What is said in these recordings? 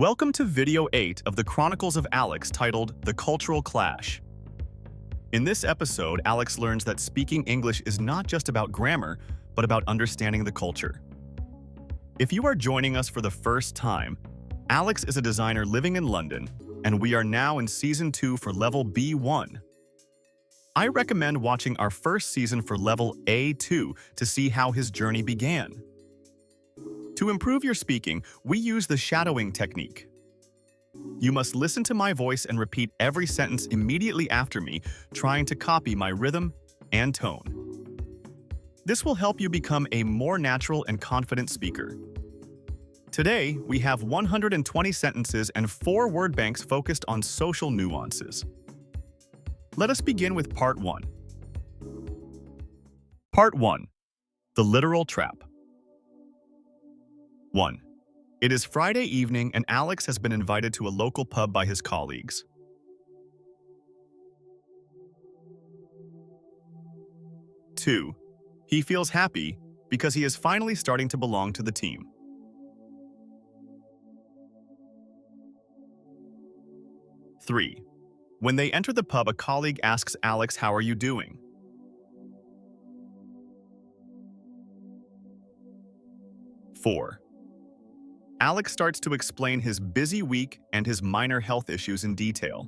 Welcome to video 8 of the Chronicles of Alex titled The Cultural Clash. In this episode, Alex learns that speaking English is not just about grammar, but about understanding the culture. If you are joining us for the first time, Alex is a designer living in London, and we are now in Season 2 for Level B1. I recommend watching our first season for Level A2 to see how his journey began. To improve your speaking, we use the shadowing technique. You must listen to my voice and repeat every sentence immediately after me, trying to copy my rhythm and tone. This will help you become a more natural and confident speaker. Today, we have 120 sentences and 4 word banks focused on social nuances. Let us begin with Part 1. Part 1. The Literal Trap. 1. It is Friday evening and Alex has been invited to a local pub by his colleagues. 2. He feels happy because he is finally starting to belong to the team. 3. When they enter the pub, a colleague asks Alex, "How are you doing?" 4. Alex starts to explain his busy week and his minor health issues in detail.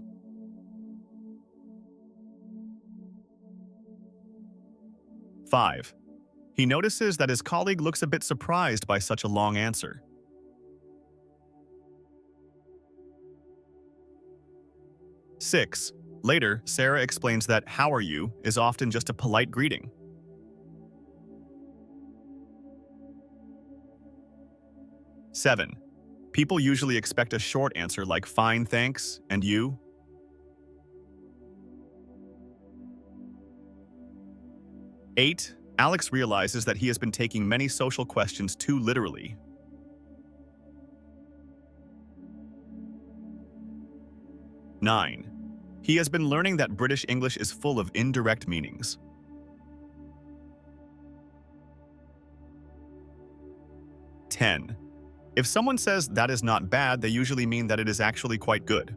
5. He notices that his colleague looks a bit surprised by such a long answer. 6. Later, Sarah explains that "how are you" is often just a polite greeting. 7. People usually expect a short answer like "fine, thanks," and "you?" 8. Alex realizes that he has been taking many social questions too literally. 9. He has been learning that British English is full of indirect meanings. 10. If someone says that is not bad, they usually mean that it is actually quite good.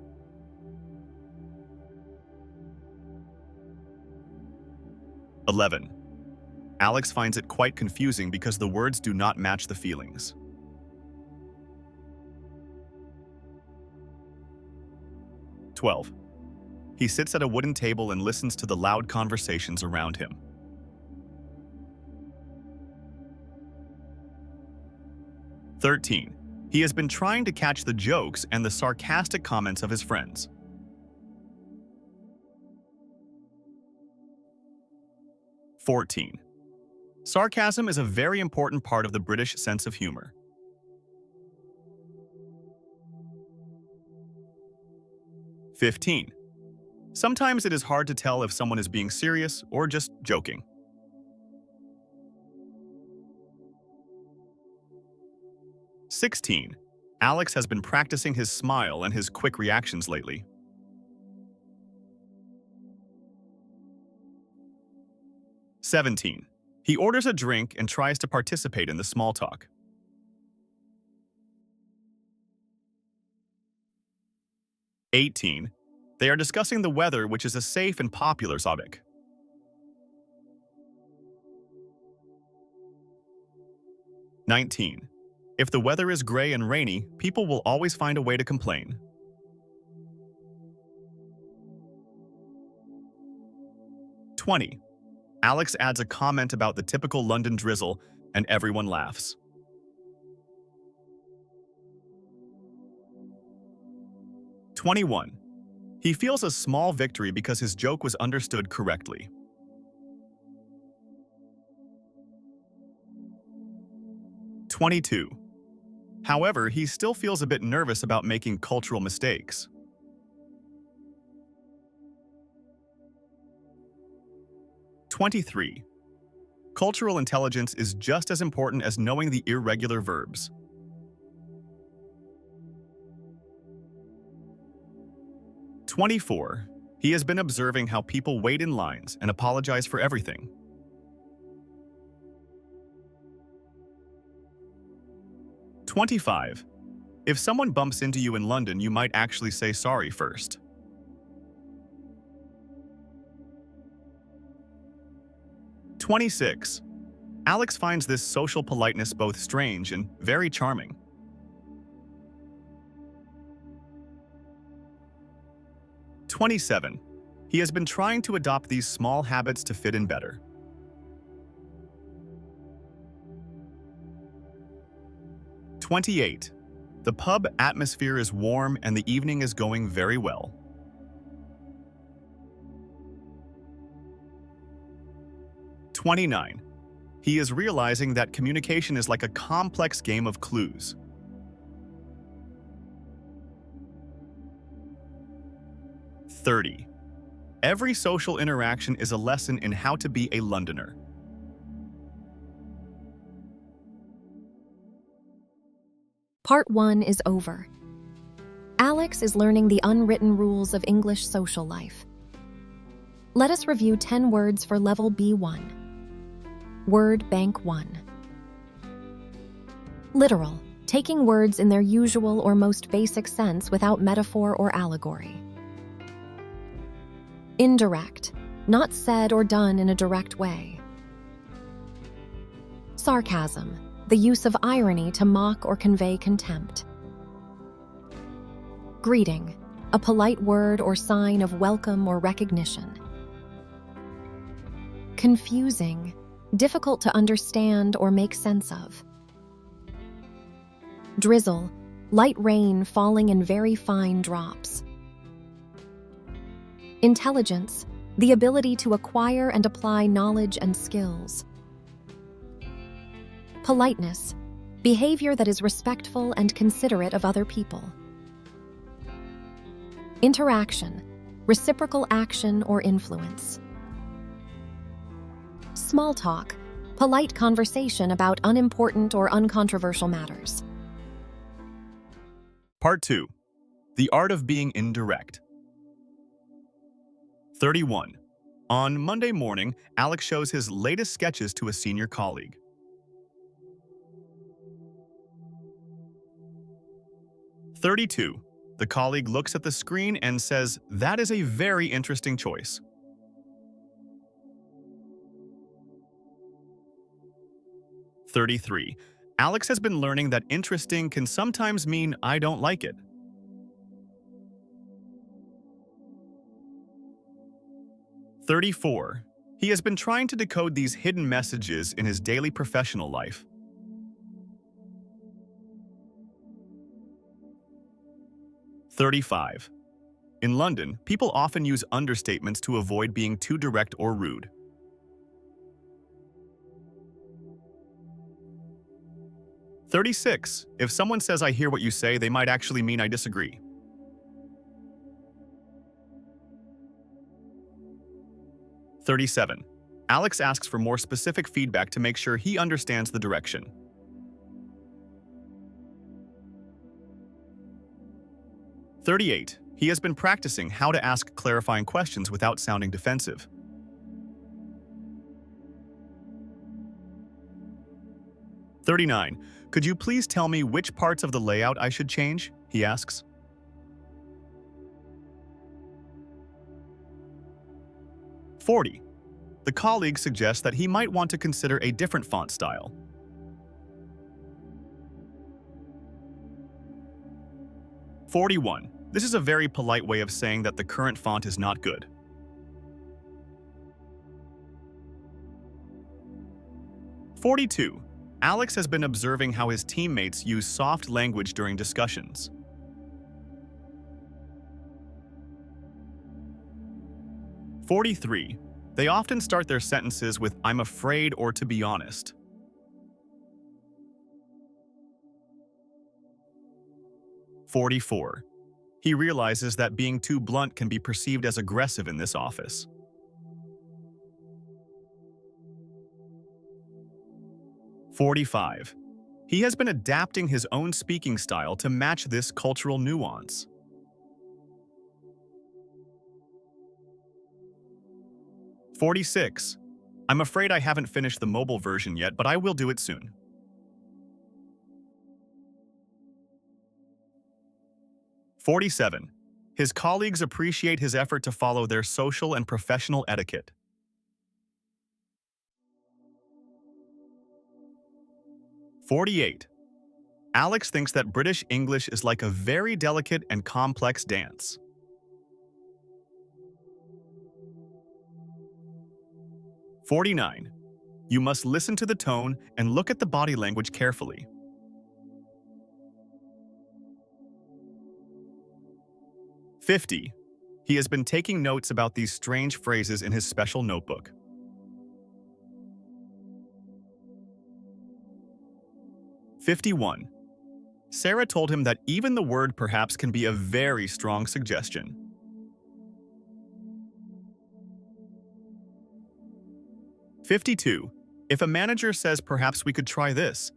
11. Alex finds it quite confusing because the words do not match the feelings. 12. He sits at a wooden table and listens to the loud conversations around him. 13. He has been trying to catch the jokes and the sarcastic comments of his friends. 14. Sarcasm is a very important part of the British sense of humor. 15. Sometimes it is hard to tell if someone is being serious or just joking. 16. Alex has been practicing his smile and his quick reactions lately. 17. He orders a drink and tries to participate in the small talk. 18. They are discussing the weather, which is a safe and popular topic. 19. If the weather is gray and rainy, people will always find a way to complain. 20. Alex adds a comment about the typical London drizzle, and everyone laughs. 21. He feels a small victory because his joke was understood correctly. 22. However, he still feels a bit nervous about making cultural mistakes. 23. Cultural intelligence is just as important as knowing the irregular verbs. 24. He has been observing how people wait in lines and apologize for everything. 25. If someone bumps into you in London, you might actually say sorry first. 26. Alex finds this social politeness both strange and very charming. 27. He has been trying to adopt these small habits to fit in better. 28. The pub atmosphere is warm and the evening is going very well. 29. He is realizing that communication is like a complex game of clues. 30. Every social interaction is a lesson in how to be a Londoner. Part 1 is over. Alex is learning the unwritten rules of English social life. Let us review 10 words for level B1. Word Bank 1. Literal, taking words in their usual or most basic sense without metaphor or allegory. Indirect, not said or done in a direct way. Sarcasm, the use of irony to mock or convey contempt. Greeting, a polite word or sign of welcome or recognition. Confusing, difficult to understand or make sense of. Drizzle, light rain falling in very fine drops. Intelligence, the ability to acquire and apply knowledge and skills. Politeness, behavior that is respectful and considerate of other people. Interaction, reciprocal action or influence. Small talk, polite conversation about unimportant or uncontroversial matters. Part 2. The art of being indirect. 31. On Monday morning, Alex shows his latest sketches to a senior colleague. 32. The colleague looks at the screen and says, "That is a very interesting choice." 33. Alex has been learning that interesting can sometimes mean I don't like it. 34. He has been trying to decode these hidden messages in his daily professional life. 35. In London, people often use understatements to avoid being too direct or rude. 36. If someone says I hear what you say, they might actually mean I disagree. 37. Alex asks for more specific feedback to make sure he understands the direction. 38. He has been practicing how to ask clarifying questions without sounding defensive. 39. Could you please tell me which parts of the layout I should change? He asks. 40. The colleague suggests that he might want to consider a different font style. 41. This is a very polite way of saying that the current font is not good. 42. Alex has been observing how his teammates use soft language during discussions. 43. They often start their sentences with "I'm afraid" or "to be honest." 44. He realizes that being too blunt can be perceived as aggressive in this office. 45. He has been adapting his own speaking style to match this cultural nuance. 46. I'm afraid I haven't finished the mobile version yet, but I will do it soon. 47. His colleagues appreciate his effort to follow their social and professional etiquette. 48. Alex thinks that British English is like a very delicate and complex dance. 49. You must listen to the tone and look at the body language carefully. 50. He has been taking notes about these strange phrases in his special notebook. 51. Sarah told him that even the word perhaps can be a very strong suggestion. 52. If a manager says perhaps we could try this,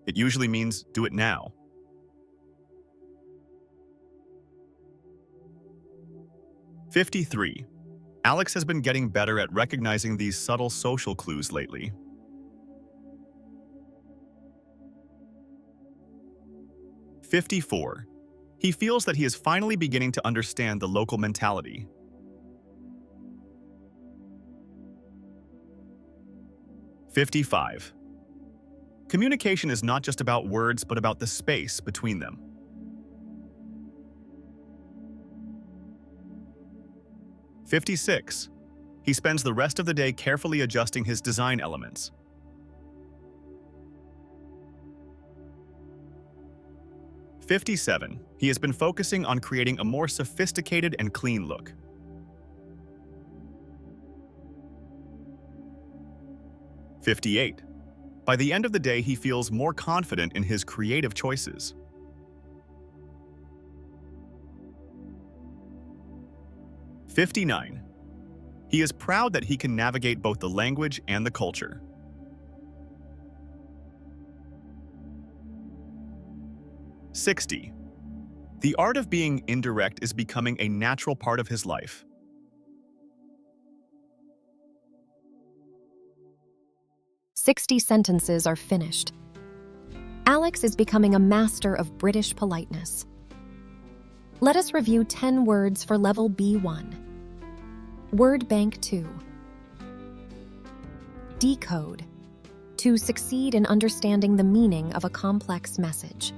it usually means do it now. 53. Alex has been getting better at recognizing these subtle social clues lately. 54. He feels that he is finally beginning to understand the local mentality. 55. Communication is not just about words, but about the space between them. 56. He spends the rest of the day carefully adjusting his design elements. 57. He has been focusing on creating a more sophisticated and clean look. 58. By the end of the day, he feels more confident in his creative choices. 59. He is proud that he can navigate both the language and the culture. 60. The art of being indirect is becoming a natural part of his life. 60 sentences are finished. Alex is becoming a master of British politeness. Let us review 10 words for level B1. Word bank 2. Decode. To succeed in understanding the meaning of a complex message.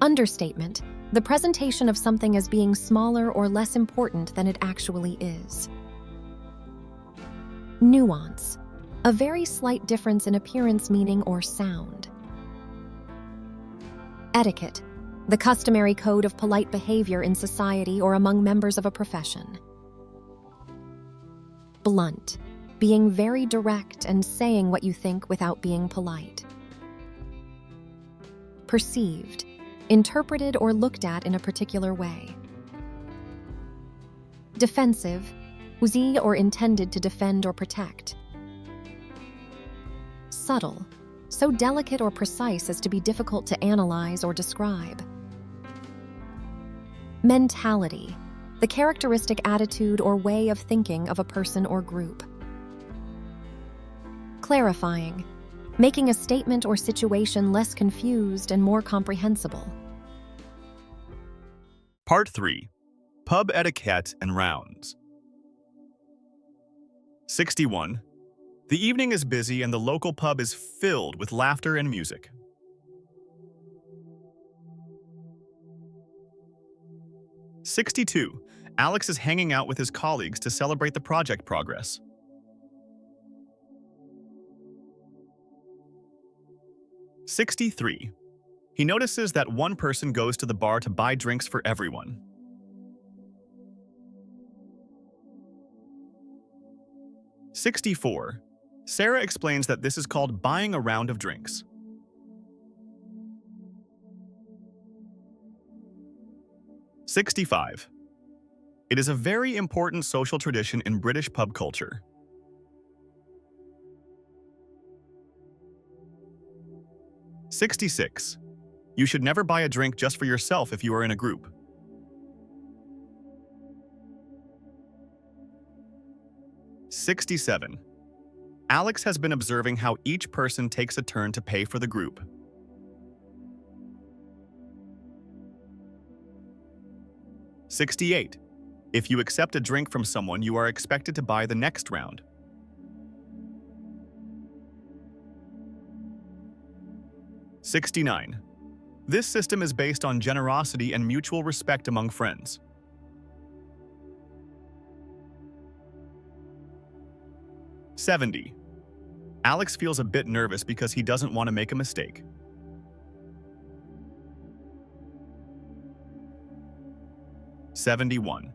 Understatement. The presentation of something as being smaller or less important than it actually is. Nuance. A very slight difference in appearance, meaning, or sound. Etiquette. The customary code of polite behavior in society or among members of a profession. Blunt. Being very direct and saying what you think without being polite. Perceived. Interpreted or looked at in a particular way. Defensive. Used or intended to defend or protect. Subtle. So delicate or precise as to be difficult to analyze or describe. Mentality. The characteristic attitude or way of thinking of a person or group. Clarifying. Making a statement or situation less confused and more comprehensible. Part 3. Pub etiquette and rounds. 61. The evening is busy and the local pub is filled with laughter and music. 62. Alex is hanging out with his colleagues to celebrate the project progress. 63. He notices that one person goes to the bar to buy drinks for everyone. 64. Sarah explains that this is called buying a round of drinks. 65. It is a very important social tradition in British pub culture. 66. You should never buy a drink just for yourself if you are in a group. 67. Alex has been observing how each person takes a turn to pay for the group. 68. If you accept a drink from someone, you are expected to buy the next round. 69. This system is based on generosity and mutual respect among friends. 70. Alex feels a bit nervous because he doesn't want to make a mistake. 71.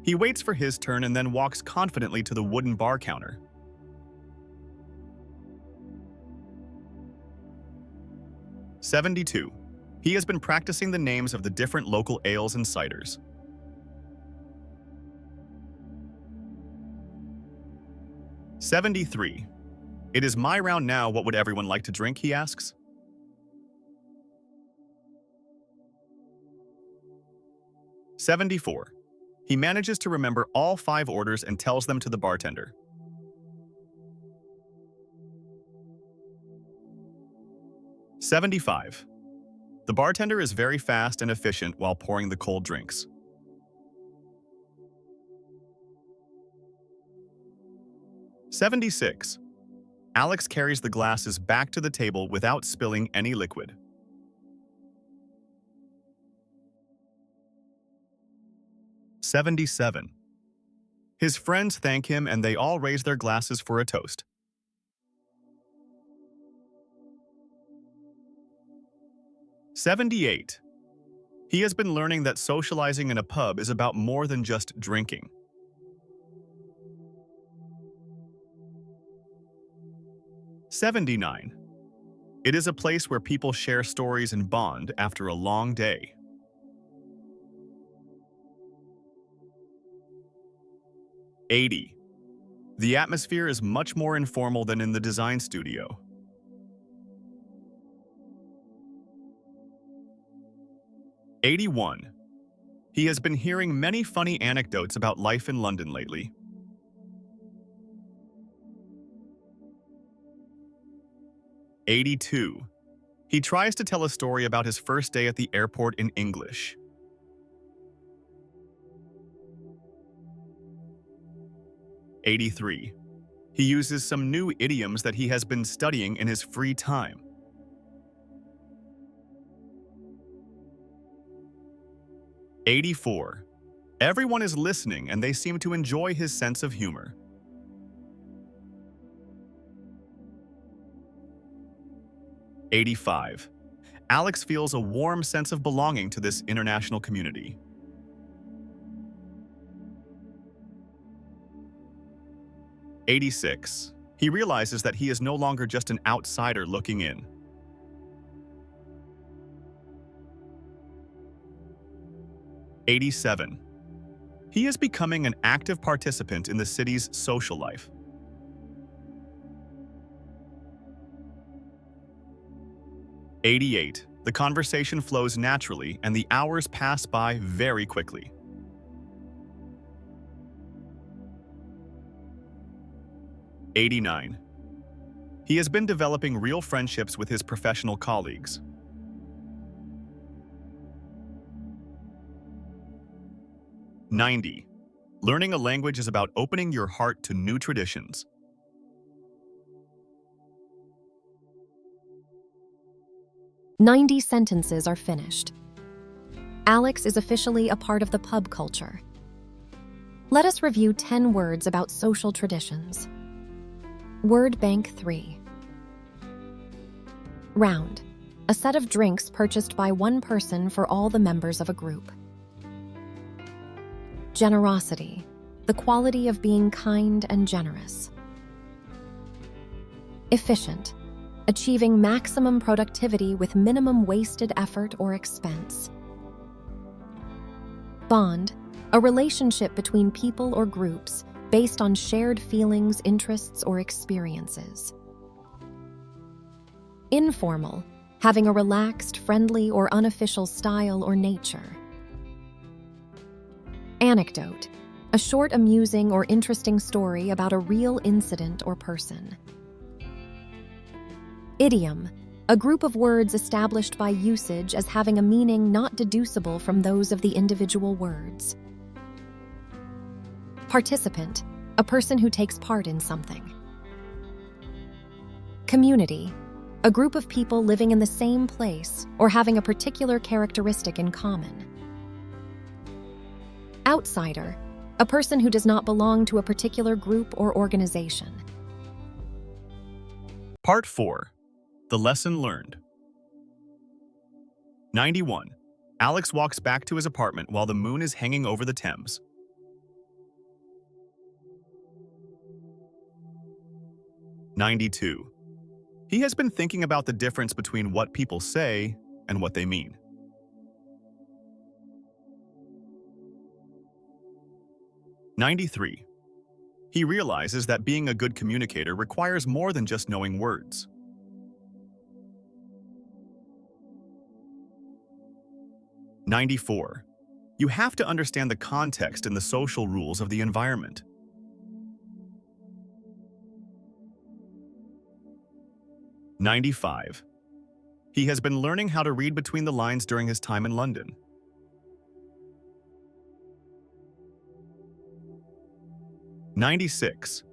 He waits for his turn and then walks confidently to the wooden bar counter. 72. He has been practicing the names of the different local ales and ciders. 73. It is my round now, what would everyone like to drink, he asks. 74. He manages to remember all 5 orders and tells them to the bartender. 75. The bartender is very fast and efficient while pouring the cold drinks. 76. Alex carries the glasses back to the table without spilling any liquid. 77. His friends thank him and they all raise their glasses for a toast. 78. He has been learning that socializing in a pub is about more than just drinking. 79. It is a place where people share stories and bond after a long day. 80. The atmosphere is much more informal than in the design studio. 81. He has been hearing many funny anecdotes about life in London lately. 82. He tries to tell a story about his first day at the airport in English. 83. He uses some new idioms that he has been studying in his free time. 84. Everyone is listening and they seem to enjoy his sense of humor. 85. Alex feels a warm sense of belonging to this international community. 86. He realizes that he is no longer just an outsider looking in. 87. He is becoming an active participant in the city's social life. 88. The conversation flows naturally and the hours pass by very quickly. 89. He has been developing real friendships with his professional colleagues. 90. Learning a language is about opening your heart to new traditions. 90 sentences are finished. Alex is officially a part of the pub culture. Let us review 10 words about social traditions. Word Bank 3. Round. A set of drinks purchased by one person for all the members of a group. Generosity. The quality of being kind and generous. Efficient. Achieving maximum productivity with minimum wasted effort or expense. Bond. A relationship between people or groups based on shared feelings, interests, or experiences. Informal, having a relaxed, friendly, or unofficial style or nature. Anecdote, a short, amusing, or interesting story about a real incident or person. Idiom, a group of words established by usage as having a meaning not deducible from those of the individual words. Participant, a person who takes part in something. Community, a group of people living in the same place or having a particular characteristic in common. Outsider, a person who does not belong to a particular group or organization. Part 4. The Lesson Learned. 91. Alex walks back to his apartment while the moon is hanging over the Thames. 92. He has been thinking about the difference between what people say and what they mean. 93. He realizes that being a good communicator requires more than just knowing words. 94. You have to understand the context and the social rules of the environment. 95. He has been learning how to read between the lines during his time in London. 96.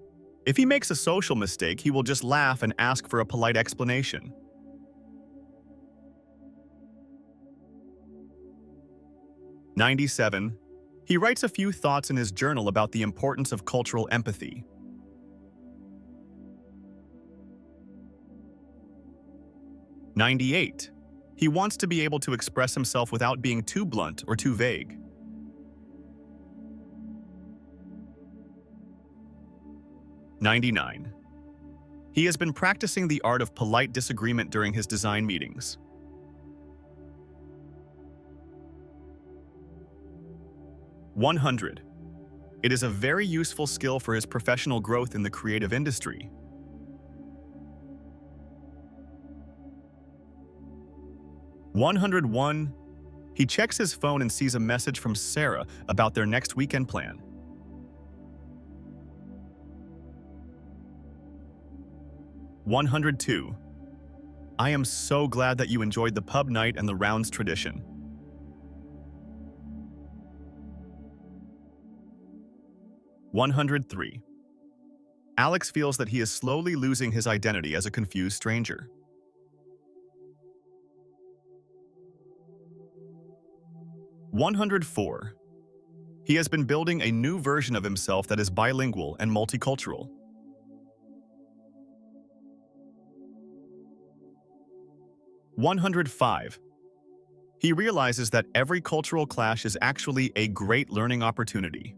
If he makes a social mistake, he will just laugh and ask for a polite explanation. 97. He writes a few thoughts in his journal about the importance of cultural empathy. 98. He wants to be able to express himself without being too blunt or too vague. 99. He has been practicing the art of polite disagreement during his design meetings. 100. It is a very useful skill for his professional growth in the creative industry. 101. He checks his phone and sees a message from Sarah about their next weekend plan. 102. I am so glad that you enjoyed the pub night and the rounds tradition. 103. Alex feels that he is slowly losing his identity as a confused stranger. 104. He has been building a new version of himself that is bilingual and multicultural. 105. He realizes that every cultural clash is actually a great learning opportunity.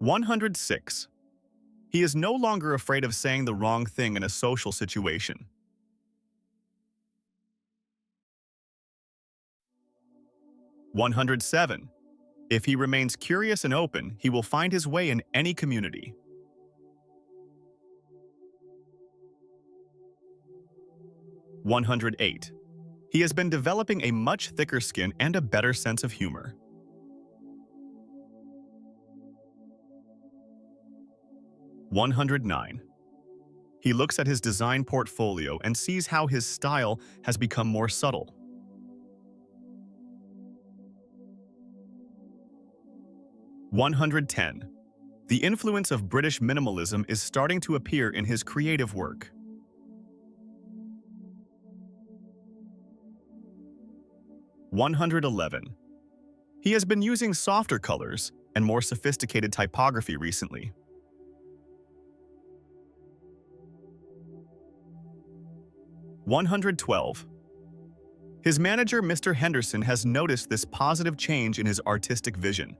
106. He is no longer afraid of saying the wrong thing in a social situation. 107. If he remains curious and open, he will find his way in any community. 108. He has been developing a much thicker skin and a better sense of humor. 109. He looks at his design portfolio and sees how his style has become more subtle. 110. The influence of British minimalism is starting to appear in his creative work. 111. He has been using softer colors and more sophisticated typography recently. 112. His manager, Mr. Henderson, has noticed this positive change in his artistic vision.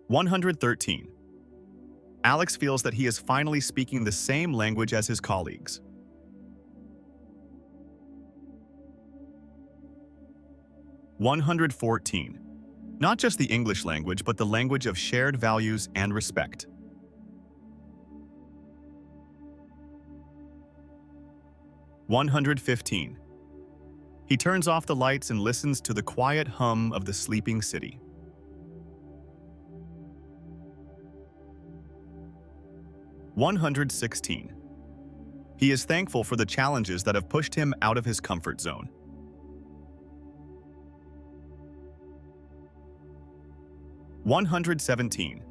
113. Alex feels that he is finally speaking the same language as his colleagues. 114. Not just the English language, but the language of shared values and respect. 115. He turns off the lights and listens to the quiet hum of the sleeping city. 116. He is thankful for the challenges that have pushed him out of his comfort zone. 117.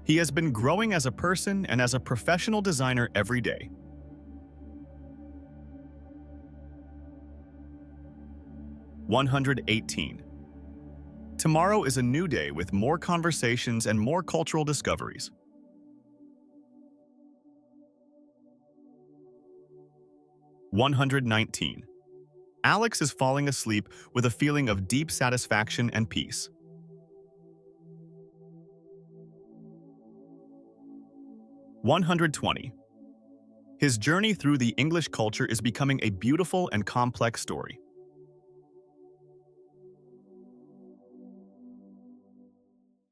He has been growing as a person and as a professional designer every day. 118. Tomorrow is a new day with more conversations and more cultural discoveries. 119. Alex is falling asleep with a feeling of deep satisfaction and peace. 120. His journey through the English culture is becoming a beautiful and complex story.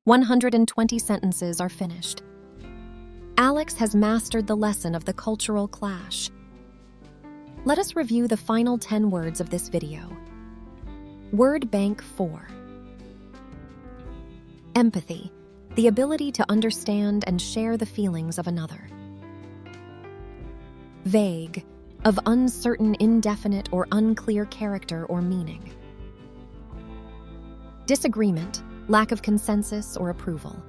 120 sentences are finished. Alex has mastered the lesson of the cultural clash. Let us review the final 10 words of this video. Word Bank 4. Empathy, the ability to understand and share the feelings of another. Vague, of uncertain, indefinite, or unclear character or meaning. Disagreement, lack of consensus or approval.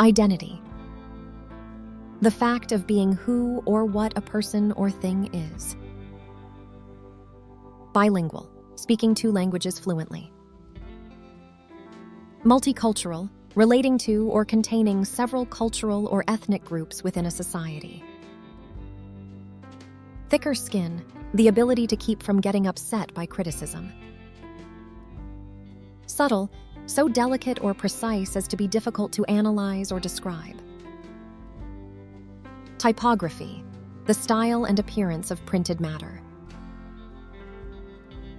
Identity, the fact of being who or what a person or thing is. Bilingual, speaking 2 languages fluently. Multicultural, relating to or containing several cultural or ethnic groups within a society. Thicker skin, the ability to keep from getting upset by criticism. Subtle, so delicate or precise as to be difficult to analyze or describe. Typography, the style and appearance of printed matter.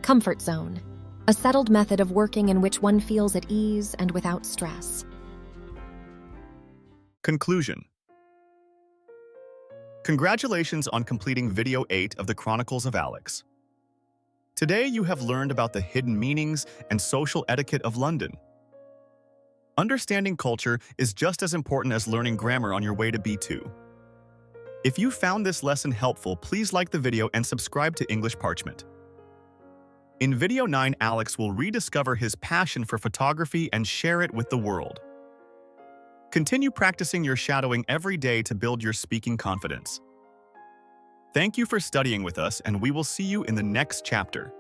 Comfort zone, a settled method of working in which one feels at ease and without stress. Conclusion. Congratulations on completing video 8 of the Chronicles of Alex. Today you have learned about the hidden meanings and social etiquette of London. Understanding culture is just as important as learning grammar on your way to B2. If you found this lesson helpful, please like the video and subscribe to English Parchment. In video 9, Alex will rediscover his passion for photography and share it with the world. Continue practicing your shadowing every day to build your speaking confidence. Thank you for studying with us, and we will see you in the next chapter.